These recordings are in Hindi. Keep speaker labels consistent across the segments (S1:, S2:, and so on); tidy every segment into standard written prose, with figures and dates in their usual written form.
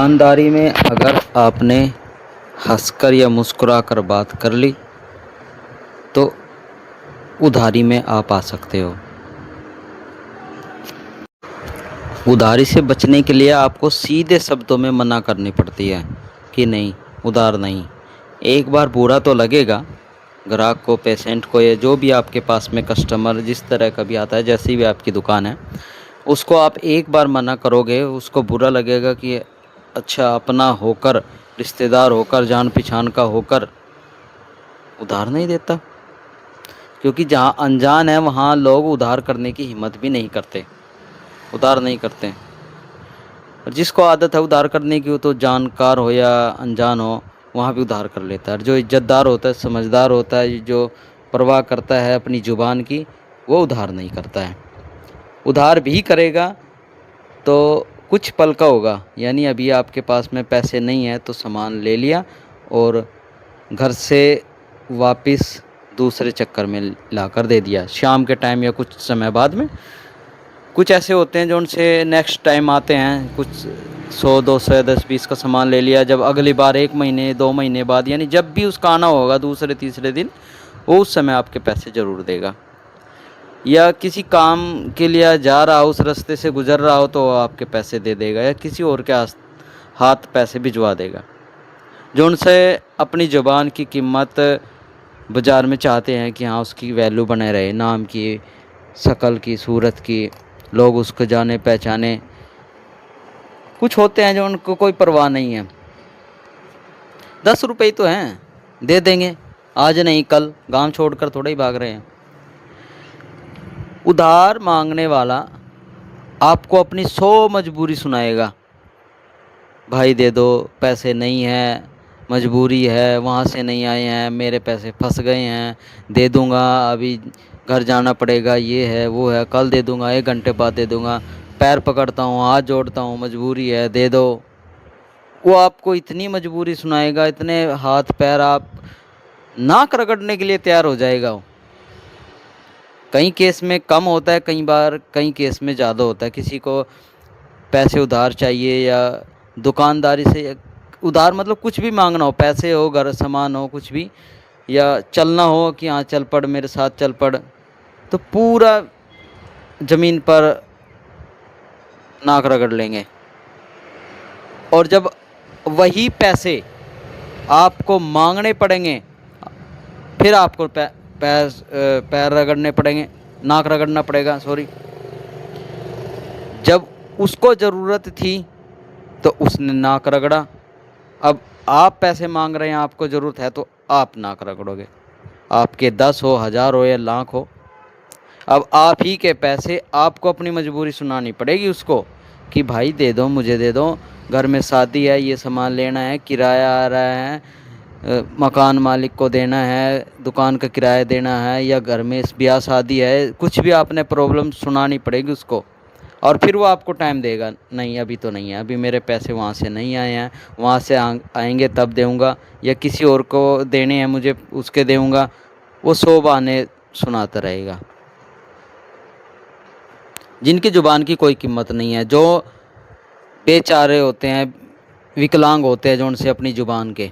S1: दुकानदारी में अगर आपने हंसकर या मुस्कुराकर बात कर ली तो उधारी में आप आ सकते हो। उधारी से बचने के लिए आपको सीधे शब्दों में मना करनी पड़ती है कि नहीं, उधार नहीं। एक बार बुरा तो लगेगा, ग्राहक को, पेशेंट को, या जो भी आपके पास में कस्टमर जिस तरह का भी आता है, जैसी भी आपकी दुकान है, उसको आप एक बार मना करोगे, उसको बुरा लगेगा कि अच्छा, अपना होकर, रिश्तेदार होकर, जान पहचान का होकर उधार नहीं देता। क्योंकि जहाँ अनजान है वहाँ लोग उधार करने की हिम्मत भी नहीं करते, उधार नहीं करते। और जिसको आदत है उधार करने की, वो तो जानकार हो या अनजान हो, वहाँ भी उधार कर लेता है। जो इज्जतदार होता है, समझदार होता है, जो परवाह करता है अपनी ज़ुबान की, वो उधार नहीं करता है। उधार भी करेगा तो कुछ पल का होगा, यानी अभी आपके पास में पैसे नहीं है तो सामान ले लिया और घर से वापस दूसरे चक्कर में ला कर दे दिया शाम के टाइम या कुछ समय बाद में। कुछ ऐसे होते हैं जो उनसे नेक्स्ट टाइम आते हैं, कुछ 100, 200, 10, 20 का सामान ले लिया, जब अगली बार 1 महीने 2 महीने बाद, यानी जब भी उसका आना होगा दूसरे तीसरे दिन, वो उस समय आपके पैसे ज़रूर देगा। या किसी काम के लिए जा रहा हो, उस रास्ते से गुजर रहा हो, तो आपके पैसे दे देगा, या किसी और के हाथ पैसे भिजवा देगा। जो उनसे अपनी ज़ुबान की कीमत बाज़ार में चाहते हैं कि हाँ, उसकी वैल्यू बने रहे, नाम की, शक्ल की, सूरत की, लोग उसको जाने पहचाने। कुछ होते हैं जो उनको कोई परवाह नहीं है, 10 रुपये तो हैं, दे देंगे, आज नहीं कल, गांव छोड़कर थोड़ा ही भाग रहे हैं। उधार मांगने वाला आपको अपनी 100 मजबूरी सुनाएगा, भाई दे दो, पैसे नहीं है, मजबूरी है, वहाँ से नहीं आए हैं, मेरे पैसे फंस गए हैं, दे दूँगा, अभी घर जाना पड़ेगा, ये है वो है, कल दे दूँगा, 1 घंटे बाद दे दूँगा, पैर पकड़ता हूँ, हाथ जोड़ता हूँ, मजबूरी है, दे दो। वो आपको इतनी मजबूरी सुनाएगा, इतने हाथ पैर, आप नाक रगड़ने के लिए तैयार हो जाएगा वो। कई केस में कम होता है, कई केस में ज़्यादा होता है। किसी को पैसे उधार चाहिए या दुकानदारी से उधार, मतलब कुछ भी मांगना हो, पैसे हो, घर सामान हो, कुछ भी, या चलना हो कि हाँ चल पड़, मेरे साथ चल पड़, तो पूरा ज़मीन पर नाक रगड़ लेंगे। और जब वही पैसे आपको मांगने पड़ेंगे, फिर आपको पैर रगड़ने पड़ेंगे, नाक रगड़ना पड़ेगा, सॉरी। जब उसको ज़रूरत थी तो उसने नाक रगड़ा, अब आप पैसे मांग रहे हैं, आपको ज़रूरत है, तो आप नाक रगड़ोगे। आपके 10 हो, 1000 हो या लाख हो, अब आप ही के पैसे, आपको अपनी मजबूरी सुनानी पड़ेगी उसको कि भाई दे दो, मुझे दे दो, घर में शादी है, ये सामान लेना है, किराया आ रहा है, मकान मालिक को देना है, दुकान का किराया देना है, या घर में ब्याह शादी है, कुछ भी आपने प्रॉब्लम सुनानी पड़ेगी उसको। और फिर वो आपको टाइम देगा, नहीं अभी तो नहीं है, अभी मेरे पैसे वहाँ से नहीं आए हैं, वहाँ से आएंगे तब दूँगा, या किसी और को देने हैं मुझे, उसके दूँगा। वो 100 बहाने सुनाता रहेगा, जिनकी ज़ुबान की कोई कीमत नहीं है, जो बेचारे होते हैं, विकलांग होते हैं, जो उनसे अपनी ज़ुबान के,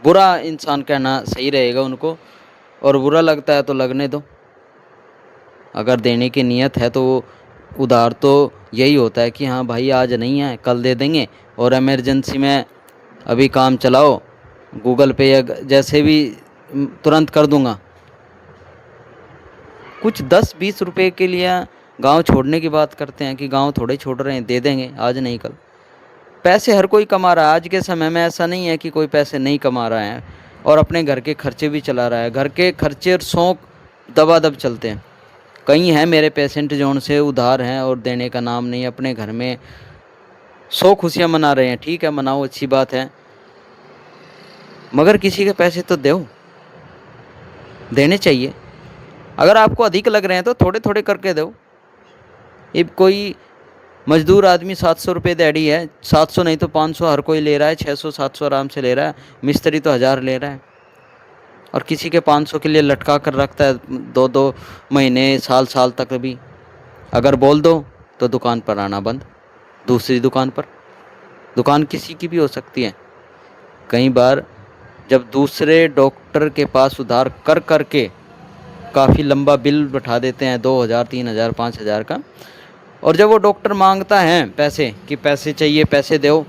S1: बुरा इंसान कहना सही रहेगा उनको। और बुरा लगता है तो लगने दो, अगर देने की नीयत है तो उधार तो यही होता है कि हाँ भाई आज नहीं है, कल दे देंगे, और इमरजेंसी में अभी काम चलाओ, गूगल पे या जैसे भी तुरंत कर दूंगा। कुछ 10-20 रुपए के लिए गांव छोड़ने की बात करते हैं कि गांव थोड़े छोड़ रहे हैं, दे देंगे, आज नहीं कल। पैसे हर कोई कमा रहा है आज के समय में, ऐसा नहीं है कि कोई पैसे नहीं कमा रहा है, और अपने घर के खर्चे भी चला रहा है। घर के खर्चे और शौक दबादब चलते हैं। कई हैं मेरे पेशेंट जो उनसे उधार हैं और देने का नाम नहीं, अपने घर में 100 खुशियाँ मना रहे हैं, ठीक है मनाओ, अच्छी बात है, मगर किसी के पैसे तो दो, देने चाहिए। अगर आपको अधिक लग रहे हैं तो थोड़े थोड़े करके दो। अब कोई मजदूर आदमी 700 रुपये दिहाड़ी है, 700 नहीं तो 500 हर कोई ले रहा है, 600-700 आराम से ले रहा है, मिस्त्री तो 1000 ले रहा है, और किसी के 500 के लिए लटका कर रखता है 2-2 महीने, साल तक भी। अगर बोल दो तो दुकान पर आना बंद, दूसरी दुकान पर। दुकान किसी की भी हो सकती है। कई बार जब दूसरे डॉक्टर के पास उधार कर कर के काफ़ी लंबा बिल बैठा देते हैं, 2,000 3,000 5,000 का, और जब वो डॉक्टर मांगता है पैसे कि पैसे चाहिए, पैसे दो,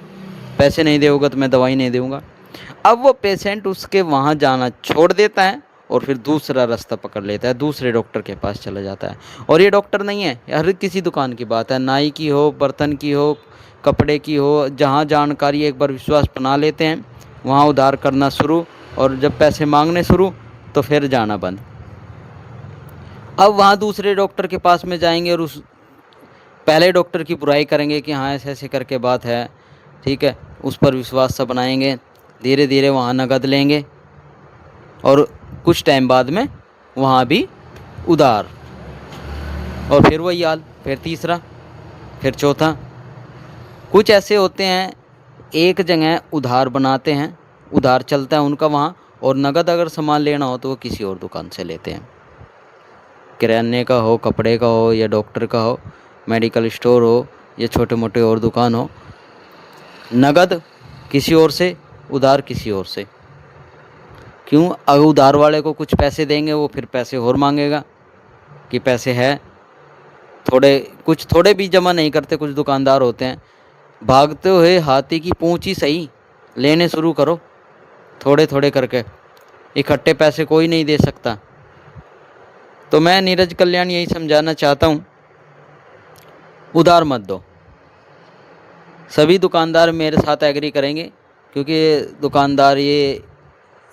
S1: पैसे नहीं दोगे तो मैं दवाई नहीं दूंगा, अब वो पेशेंट उसके वहाँ जाना छोड़ देता है और फिर दूसरा रास्ता पकड़ लेता है, दूसरे डॉक्टर के पास चला जाता है। और ये डॉक्टर नहीं है, हर किसी दुकान की बात है, नाई की हो, बर्तन की हो, कपड़े की हो, जहाँ जानकारी एक बार विश्वास बना लेते हैं वहाँ उधार करना शुरू, और जब पैसे मांगने शुरू तो फिर जाना बंद। अब वहाँ दूसरे डॉक्टर के पास में जाएंगे और उस पहले डॉक्टर की बुराई करेंगे कि हाँ ऐसे ऐसे करके बात है, ठीक है, उस पर विश्वास सा बनाएंगे, धीरे धीरे वहाँ नकद लेंगे और कुछ टाइम बाद में वहाँ भी उधार, और फिर वही हाल, फिर तीसरा, फिर चौथा। कुछ ऐसे होते हैं एक जगह उधार बनाते हैं, उधार चलता है उनका वहाँ, और नगद अगर सामान लेना हो तो वो किसी और दुकान से लेते हैं, किराने का हो, कपड़े का हो, या डॉक्टर का हो, मेडिकल स्टोर हो, या छोटे मोटे और दुकान हो, नगद किसी और से, उधार किसी और से। क्यों? अगर उधार वाले को कुछ पैसे देंगे वो फिर पैसे और मांगेगा कि पैसे है, थोड़े कुछ थोड़े भी जमा नहीं करते। कुछ दुकानदार होते हैं, भागते हुए हाथी की पूंछ ही सही, लेने शुरू करो थोड़े थोड़े करके, इकट्ठे पैसे कोई नहीं दे सकता। तो मैं नीरज कल्याण यही समझाना चाहता हूँ, उधार मत दो। सभी दुकानदार मेरे साथ एग्री करेंगे, क्योंकि दुकानदार ये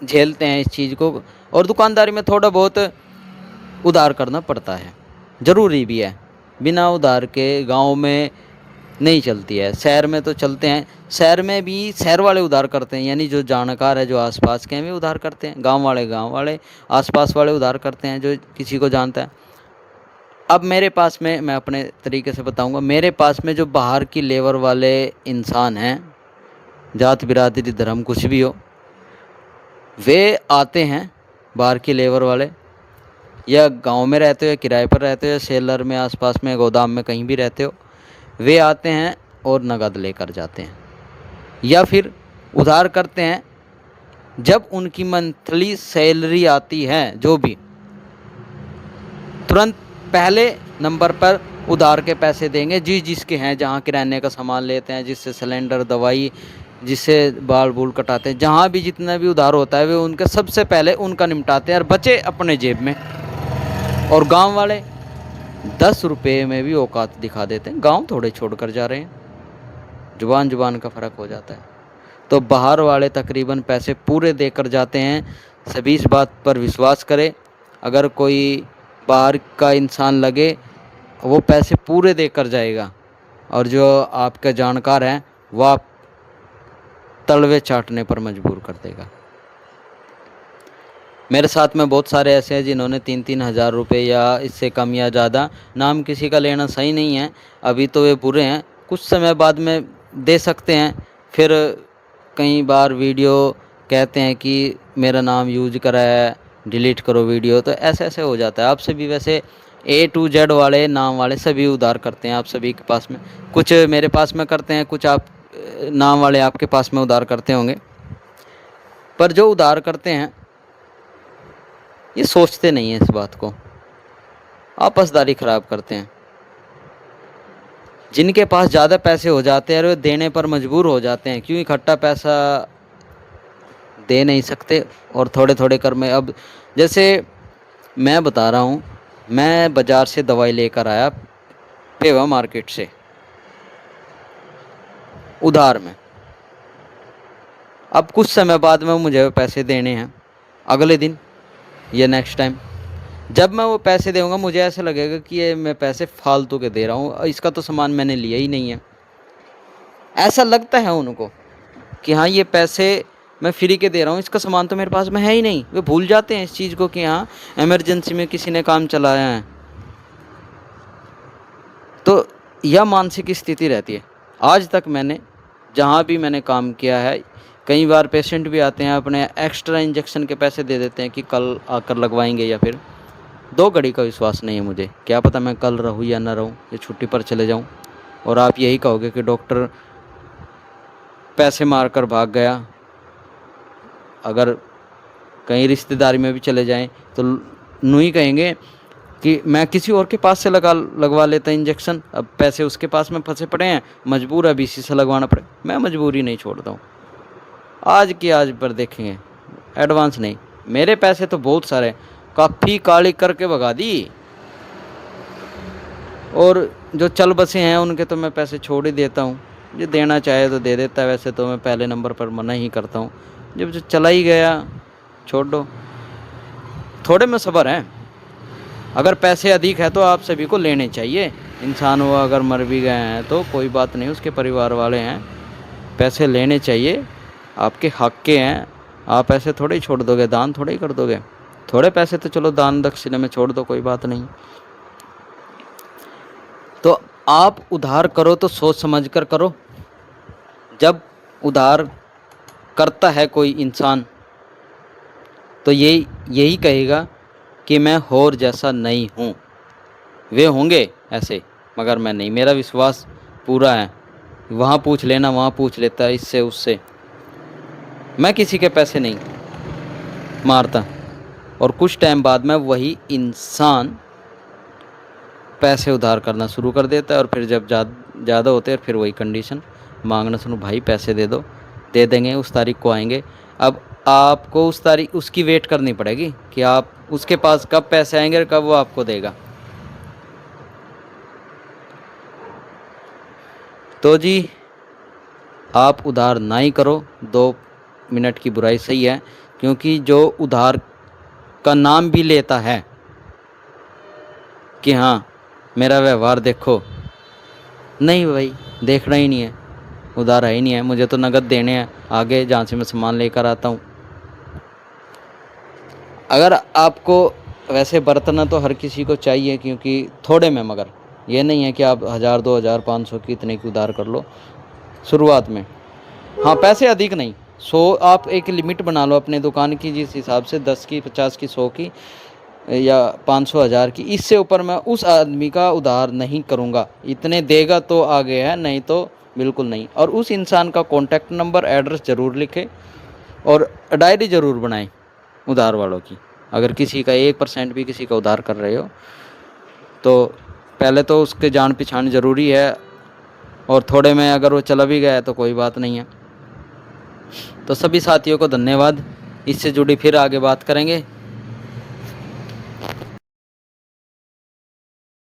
S1: झेलते हैं इस चीज़ को, और दुकानदारी में थोड़ा बहुत उधार करना पड़ता है, ज़रूरी भी है। बिना उधार के गांव में नहीं चलती है, शहर में तो चलते हैं। शहर में भी शहर वाले उधार करते हैं, यानी जो जानकार है, जो आसपास के हैं वे उधार करते हैं, गांव वाले आसपास वाले उधार करते हैं, जो किसी को जानता है। अब मेरे पास में, मैं अपने तरीके से बताऊंगा, मेरे पास में जो बाहर की लेबर वाले इंसान हैं, जात बिरादरी धर्म कुछ भी हो, वे आते हैं, बाहर की लेबर वाले, या गांव में रहते हो, या किराए पर रहते हो, या सेलर में, आसपास में, गोदाम में, कहीं भी रहते हो, वे आते हैं और नगद लेकर जाते हैं, या फिर उधार करते हैं। जब उनकी मंथली सैलरी आती है, जो भी, तुरंत पहले नंबर पर उधार के पैसे देंगे, जिसके हैं, जहाँ किराने का सामान लेते हैं, जिससे सिलेंडर, दवाई, जिससे बाल बूल कटाते हैं, जहाँ भी जितना भी उधार होता है वे उनके सबसे पहले उनका निपटाते हैं और बचे अपने जेब में। और गांव वाले 10 रुपये में भी औकात दिखा देते हैं, गांव थोड़े छोड़ कर जा रहे हैं, जुबान का फ़र्क हो जाता है। तो बाहर वाले तकरीबन पैसे पूरे देकर जाते हैं, सभी इस बात पर विश्वास करें। अगर कोई बाहर का इंसान लगे, वो पैसे पूरे देकर जाएगा, और जो आपका जानकार है वह आप तलवे चाटने पर मजबूर कर देगा। मेरे साथ में बहुत सारे ऐसे हैं जिन्होंने 3-3 हज़ार रुपये या इससे कम या ज़्यादा, नाम किसी का लेना सही नहीं है, अभी तो वे बुरे हैं, कुछ समय बाद में दे सकते हैं। फिर कई बार वीडियो कहते हैं कि मेरा नाम यूज करा है, डिलीट करो वीडियो, तो ऐसे ऐसे हो जाता है। आप सभी वैसे A to Z वाले नाम वाले सभी उधार करते हैं, आप सभी के पास में, कुछ मेरे पास में करते हैं, कुछ आप नाम वाले आपके पास में उधार करते होंगे। पर जो उधार करते हैं ये सोचते नहीं हैं इस बात को, आपसदारी ख़राब करते हैं। जिनके पास ज़्यादा पैसे हो जाते हैं और वे देने पर मजबूर हो जाते हैं, क्यों? इकट्ठा पैसा दे नहीं सकते और थोड़े थोड़े कर में। अब जैसे मैं बता रहा हूँ, मैं बाज़ार से दवाई लेकर आया, पेवा मार्केट से, उधार में। अब कुछ समय बाद में मुझे पैसे देने हैं, अगले दिन या नेक्स्ट टाइम जब मैं वो पैसे दूंगा, मुझे ऐसा लगेगा कि ये मैं पैसे फालतू के दे रहा हूँ, इसका तो सामान मैंने लिया ही नहीं है। ऐसा लगता है उनको कि हाँ ये पैसे मैं फ्री के दे रहा हूँ, इसका सामान तो मेरे पास में है ही नहीं। वे भूल जाते हैं इस चीज़ को कि हाँ इमरजेंसी में किसी ने काम चलाया है। तो यह मानसिक स्थिति रहती है। आज तक मैंने जहाँ भी मैंने काम किया है, कई बार पेशेंट भी आते हैं, अपने एक्स्ट्रा इंजेक्शन के पैसे दे देते हैं कि कल आकर लगवाएंगे, या फिर 2 घड़ी का विश्वास नहीं है मुझे, क्या पता मैं कल रहूँ या ना रहूँ, या छुट्टी पर चले जाऊँ, और आप यही कहोगे कि डॉक्टर पैसे मार कर भाग गया। अगर कहीं रिश्तेदारी में भी चले जाएं तो यूँ ही कहेंगे कि मैं किसी और के पास से लगवा लेता इंजेक्शन, अब पैसे उसके पास में फंसे पड़े हैं, मजबूर है, अभी इसी से लगवाना पड़े। मैं मजबूरी नहीं छोड़ता हूँ, आज की आज पर देखेंगे, एडवांस नहीं। मेरे पैसे तो बहुत सारे, काफ़ी काली करके भगा दी, और जो चल बसे हैं उनके तो मैं पैसे छोड़ ही देता हूँ। जो देना चाहे तो दे देता है, वैसे तो मैं पहले नंबर पर मना ही करता हूँ। जब जो चला ही गया छोड़ दो, थोड़े में सब्र है। अगर पैसे अधिक है तो आप सभी को लेने चाहिए। इंसान हुआ अगर मर भी गए हैं तो कोई बात नहीं, उसके परिवार वाले हैं, पैसे लेने चाहिए, आपके हक के हैं। आप ऐसे थोड़े ही छोड़ दोगे, दान थोड़े ही कर दोगे। थोड़े पैसे तो चलो दान दक्षिणा में छोड़ दो, कोई बात नहीं। तो आप उधार करो तो सोच समझ कर करो। जब उधार करता है कोई इंसान तो यही कहेगा कि मैं होर जैसा नहीं हूँ। वे होंगे ऐसे, मगर मैं नहीं, मेरा विश्वास पूरा है। वहाँ पूछ लेना, वहाँ पूछ लेता है, इससे उससे। मैं किसी के पैसे नहीं मारता, और कुछ टाइम बाद में वही इंसान पैसे उधार करना शुरू कर देता है, और फिर जब ज़्यादा होते हैं फिर वही कंडीशन मांगना सुनो, भाई पैसे दे दो, दे देंगे, उस तारीख को आएंगे। अब आपको उस तारीख उसकी वेट करनी पड़ेगी कि आप उसके पास कब पैसे आएंगे और कब वो आपको देगा। तो जी आप उधार ना ही करो। 2 मिनट की बुराई सही है, क्योंकि जो उधार का नाम भी लेता है कि हाँ मेरा व्यवहार देखो, नहीं भाई देखना ही नहीं है, उधार है ही नहीं है, मुझे तो नगद देने हैं आगे जहाँ से मैं सामान लेकर आता हूँ। अगर आपको वैसे बरतना तो हर किसी को चाहिए, क्योंकि थोड़े में, मगर ये नहीं है कि आप 1000 2000 500 की इतने की उधार कर लो शुरुआत में। हाँ पैसे अधिक नहीं, 100 आप एक लिमिट बना लो अपने दुकान की, जिस हिसाब से 10 की 50 की 100 की या 500 1000 की, इससे ऊपर मैं उस आदमी का उधार नहीं करूँगा। इतने देगा तो आगे है, नहीं तो बिल्कुल नहीं। और उस इंसान का कॉन्टैक्ट नंबर एड्रेस ज़रूर लिखें और डायरी ज़रूर बनाएं उधार वालों की। अगर किसी का 1% भी किसी का उधार कर रहे हो तो पहले तो उसके जान पहचान ज़रूरी है, और थोड़े में अगर वो चला भी गया है तो कोई बात नहीं है। तो सभी साथियों को धन्यवाद। इससे जुड़ी फिर आगे बात करेंगे।